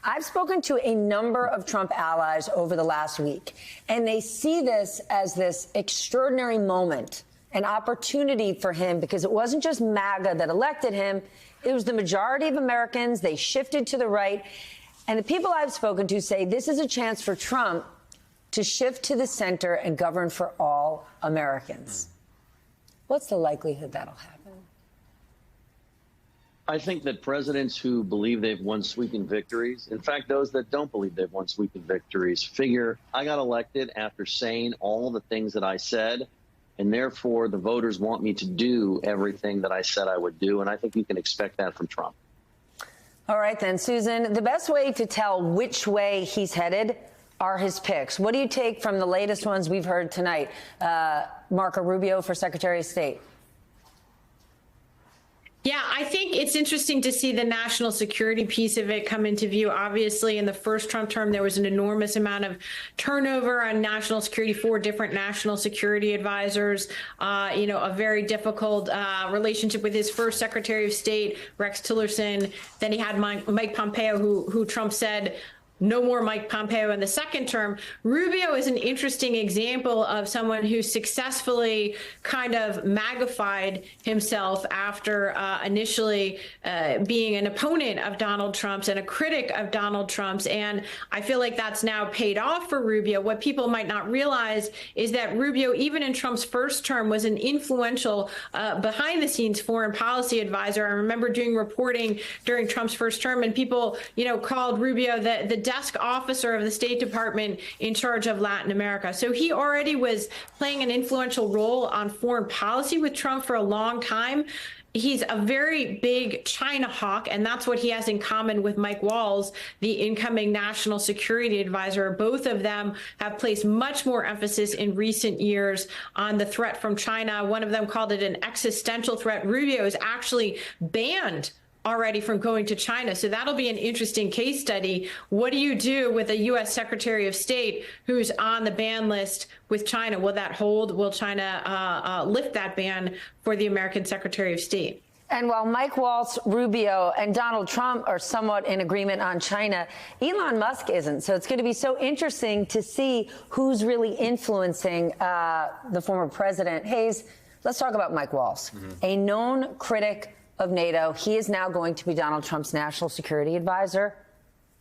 I've spoken to a number of Trump allies over the last week, and they see this as this extraordinary moment, an opportunity for him, because it wasn't just MAGA that elected him. It was the majority of Americans. They shifted to the right. And the people I've spoken to say this is a chance for Trump to shift to the center and govern for all Americans. What's the likelihood that'll happen? I think that presidents who believe they've won sweeping victories, in fact, those that don't believe they've won sweeping victories, figure I got elected after saying all the things that I said, and therefore the voters want me to do everything that I said I would do. And I think you can expect that from Trump. All right, then, Susan, the best way to tell which way he's headed are his picks. What do you take from the latest ones we've heard tonight? Marco Rubio for Secretary of State. Yeah, I think it's interesting to see the national security piece of it come into view. Obviously, in the first Trump term, there was an enormous amount of turnover on national security, 4 different national security advisors, a very difficult relationship with his first Secretary of State, Rex Tillerson. Then he had Mike Pompeo, who Trump said, no more Mike Pompeo in the second term. Rubio is an interesting example of someone who successfully kind of magnified himself after initially being an opponent of Donald Trump's and a critic of Donald Trump's. And I feel like that's now paid off for Rubio. What people might not realize is that Rubio, even in Trump's first term, was an influential behind the scenes foreign policy advisor. I remember doing reporting during Trump's first term, and people, called Rubio the desk officer of the State Department in charge of Latin America. So he already was playing an influential role on foreign policy with Trump for a long time. He's a very big China hawk, and that's what he has in common with Mike Waltz, the incoming national security advisor. Both of them have placed much more emphasis in recent years on the threat from China. One of them called it an existential threat. Rubio is actually banned already from going to China. So that'll be an interesting case study. What do you do with a U.S. Secretary of State who's on the ban list with China? Will that hold? Will China lift that ban for the American Secretary of State? And while Mike Waltz, Rubio, and Donald Trump are somewhat in agreement on China, Elon Musk isn't. So it's going to be so interesting to see who's really influencing the former president. Hayes, let's talk about Mike Waltz, a known critic of NATO. He is now going to be Donald Trump's national security advisor,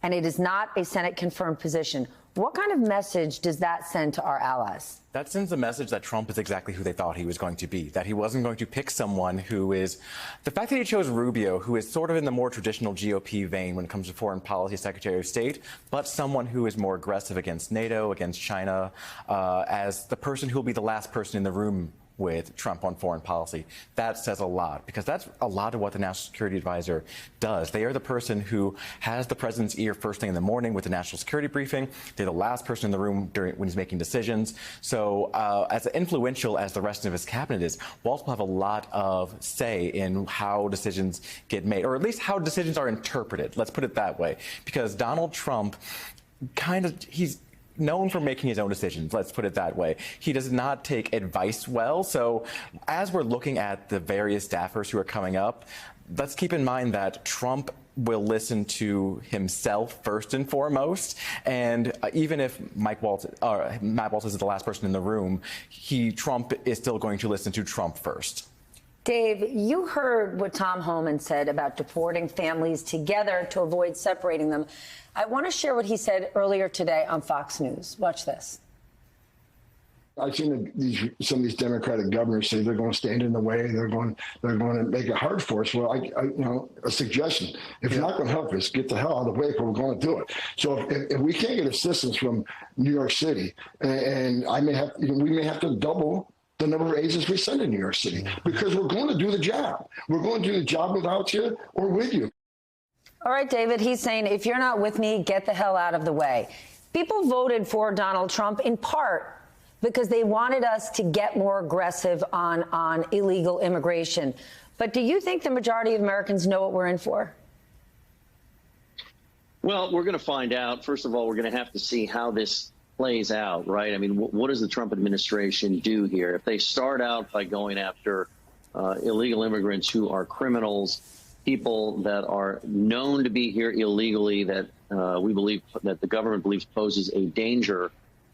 and it is not a Senate-confirmed position. What kind of message does that send to our allies? That sends a message that Trump is exactly who they thought he was going to be, that he wasn't going to pick someone who is... The fact that he chose Rubio, who is sort of in the more traditional GOP vein when it comes to foreign policy Secretary of State, but someone who is more aggressive against NATO, against China, as the person who will be the last person in the room with Trump on foreign policy. That says a lot, because that's a lot of what the National Security Advisor does. They are the person who has the president's ear first thing in the morning with the national security briefing. They're the last person in the room when he's making decisions. So as influential as the rest of his cabinet is, Waltz will have a lot of say in how decisions get made, or at least how decisions are interpreted. Let's put it that way. Because Donald Trump he's known for making his own decisions, let's put it that way. He does not take advice well. So as we're looking at the various staffers who are coming up, let's keep in mind that Trump will listen to himself first and foremost. And even if Matt Waltz is the last person in the room, Trump is still going to listen to Trump first. Dave, you heard what Tom Homan said about deporting families together to avoid separating them. I want to share what he said earlier today on Fox News. Watch this. I've seen some of these Democratic governors say they're going to stand in the way. They're going to make it hard for us. Well, a suggestion: if you're not going to help us, get the hell out of the way, but we're going to do it. So if we can't get assistance from New York City, and we may have to double the number of agents we send in New York City, because we're going to do the job. We're going to do the job without you or with you. All right, David, he's saying, if you're not with me, get the hell out of the way. People voted for Donald Trump in part because they wanted us to get more aggressive on illegal immigration. But do you think the majority of Americans know what we're in for? Well, we're going to find out. First of all, we're going to have to see how this plays out, right? I mean, what does the Trump administration do here? If they start out by going after illegal immigrants who are criminals, people that are known to be here illegally, that we believe that the government believes poses a danger,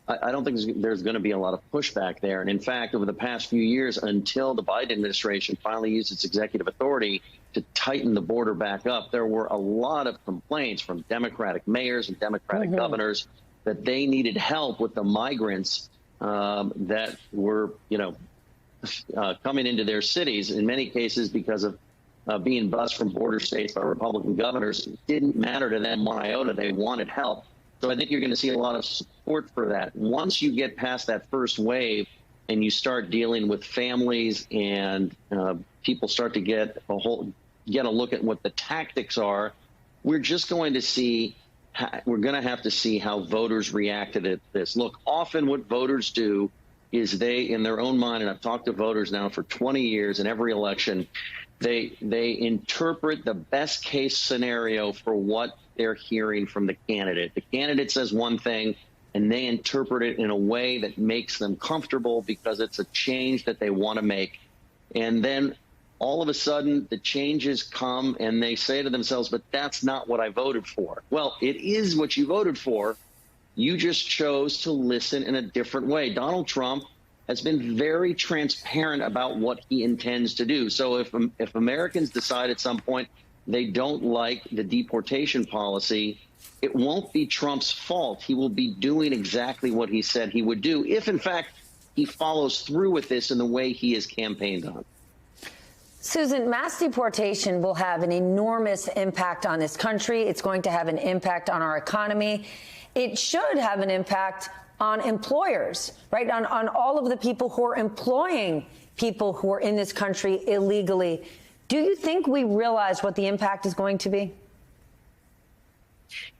I don't think there's going to be a lot of pushback there. And in fact, over the past few years, until the Biden administration finally used its executive authority to tighten the border back up, there were a lot of complaints from Democratic mayors and Democratic governors that they needed help with the migrants that were, coming into their cities, in many cases because of being bused from border states by Republican governors. It didn't matter to them one iota. They wanted help. So I think you're going to see a lot of support for that. Once you get past that first wave and you start dealing with families and people start to get a look at what the tactics are, we're just going to see, we're going to have to see how voters reacted to this. Look, often what voters do is they, in their own mind, and I've talked to voters now for 20 years in every election, they interpret the best case scenario for what they're hearing from the candidate. The candidate says one thing, and they interpret it in a way that makes them comfortable because it's a change that they want to make. And then all of a sudden, the changes come, and they say to themselves, but that's not what I voted for. Well, it is what you voted for. You just chose to listen in a different way. Donald Trump has been very transparent about what he intends to do. So if Americans decide at some point they don't like the deportation policy, it won't be Trump's fault. He will be doing exactly what he said he would do if, in fact, he follows through with this in the way he has campaigned on. Susan, mass deportation will have an enormous impact on this country. It's going to have an impact on our economy. It should have an impact on employers, right? On all of the people who are employing people who are in this country illegally. Do you think we realize what the impact is going to be?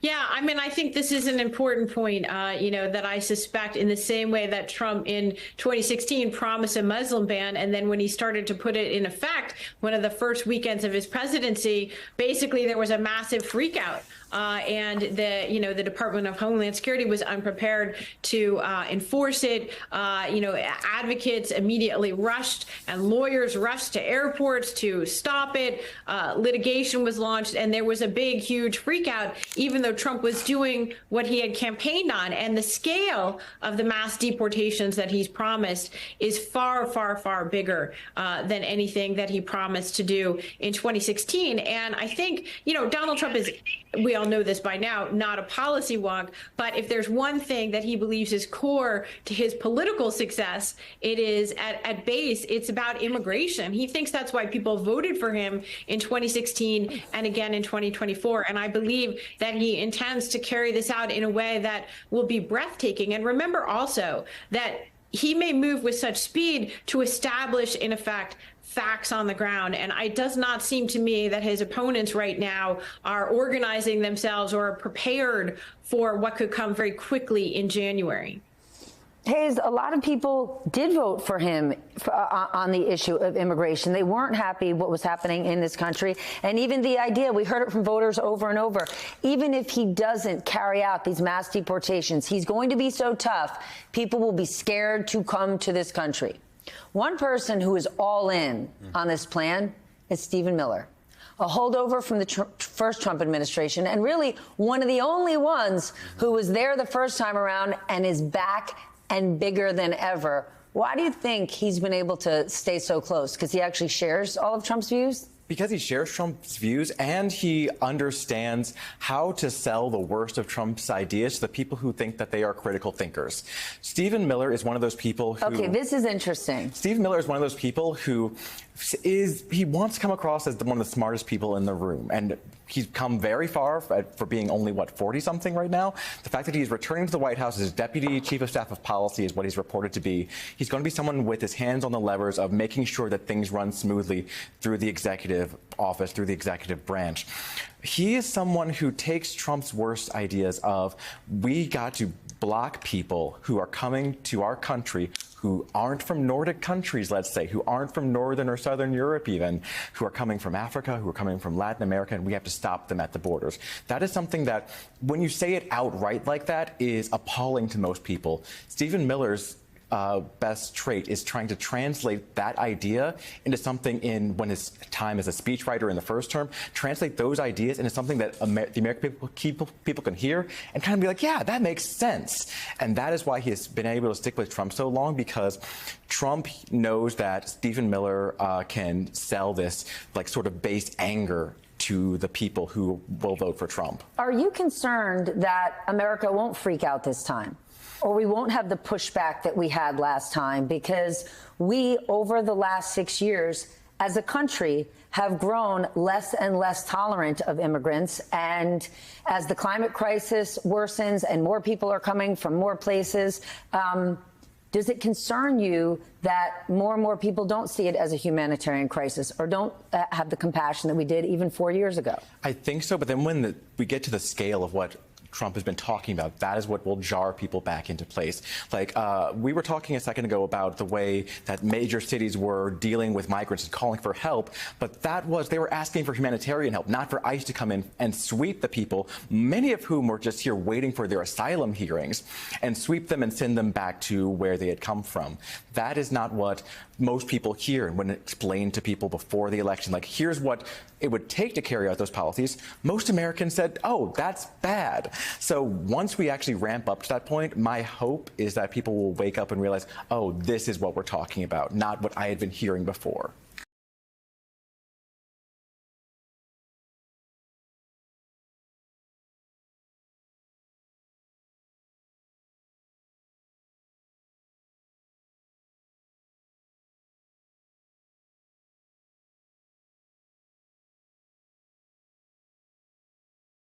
Yeah, I mean, I think this is an important point, that I suspect in the same way that Trump in 2016 promised a Muslim ban. And then when he started to put it in effect, one of the first weekends of his presidency, basically there was a massive freak out. And the Department of Homeland Security was unprepared to enforce it. Advocates immediately rushed and lawyers rushed to airports to stop it. Litigation was launched, and there was a big, huge freak out, even though Trump was doing what he had campaigned on. And the scale of the mass deportations that he's promised is far, far, far bigger than anything that he promised to do in 2016. And I think, Donald Trump is, we all know this by now, not a policy wonk, but if there's one thing that he believes is core to his political success, it is at base, it's about immigration. He thinks that's why people voted for him in 2016 and again in 2024. And I believe that he intends to carry this out in a way that will be breathtaking. And remember also that he may move with such speed to establish, in effect, facts on the ground. And it does not seem to me that his opponents right now are organizing themselves or are prepared for what could come very quickly in January. Hayes, a lot of people did vote for him on the issue of immigration. They weren't happy what was happening in this country. And even the idea, we heard it from voters over and over, even if he doesn't carry out these mass deportations, he's going to be so tough, people will be scared to come to this country. One person who is all in on this plan is Stephen Miller, a holdover from the first Trump administration, and really one of the only ones who was there the first time around and is back and bigger than ever. Why do you think he's been able to stay so close? Because he actually shares all of Trump's views? Because he shares Trump's views and he understands how to sell the worst of Trump's ideas to the people who think that they are critical thinkers. Stephen Miller is one of those people who... Okay, this is interesting. Stephen Miller is one of those people who he wants to come across as one of the smartest people in the room. And he's come very far for being only, 40-something right now. The fact that he's returning to the White House as Deputy Chief of Staff of Policy is what he's reported to be. He's going to be someone with his hands on the levers of making sure that things run smoothly through the executive office, through the executive branch. He is someone who takes Trump's worst ideas of, we got to block people who are coming to our country who aren't from Nordic countries, let's say, who aren't from Northern or Southern Europe even, who are coming from Africa, who are coming from Latin America, and we have to stop them at the borders. That is something that, when you say it outright like that, is appalling to most people. Stephen Miller's best trait is trying to translate that idea into something when his time as a speechwriter in the first term, translate those ideas into something that the American people can hear and kind of be like, yeah, that makes sense. And that is why he has been able to stick with Trump so long, because Trump knows that Stephen Miller can sell this like sort of base anger to the people who will vote for Trump. Are you concerned that America won't freak out this time? Or we won't have the pushback that we had last time, because we, over the last 6 years, as a country, have grown less and less tolerant of immigrants. And as the climate crisis worsens and more people are coming from more places, does it concern you that more and more people don't see it as a humanitarian crisis, or don't have the compassion that we did even 4 years ago? I think so. But then when we get to the scale of what Trump has been talking about, that is what will jar people back into place. Like we were talking a second ago about the way that major cities were dealing with migrants and calling for help, but they were asking for humanitarian help, not for ICE to come in and sweep the people, many of whom were just here waiting for their asylum hearings, and sweep them and send them back to where they had come from. That is not what most people hear when explained to people before the election. Like, here's what it would take to carry out those policies. Most Americans said, oh, that's bad. So once we actually ramp up to that point, my hope is that people will wake up and realize, oh, this is what we're talking about, not what I had been hearing before.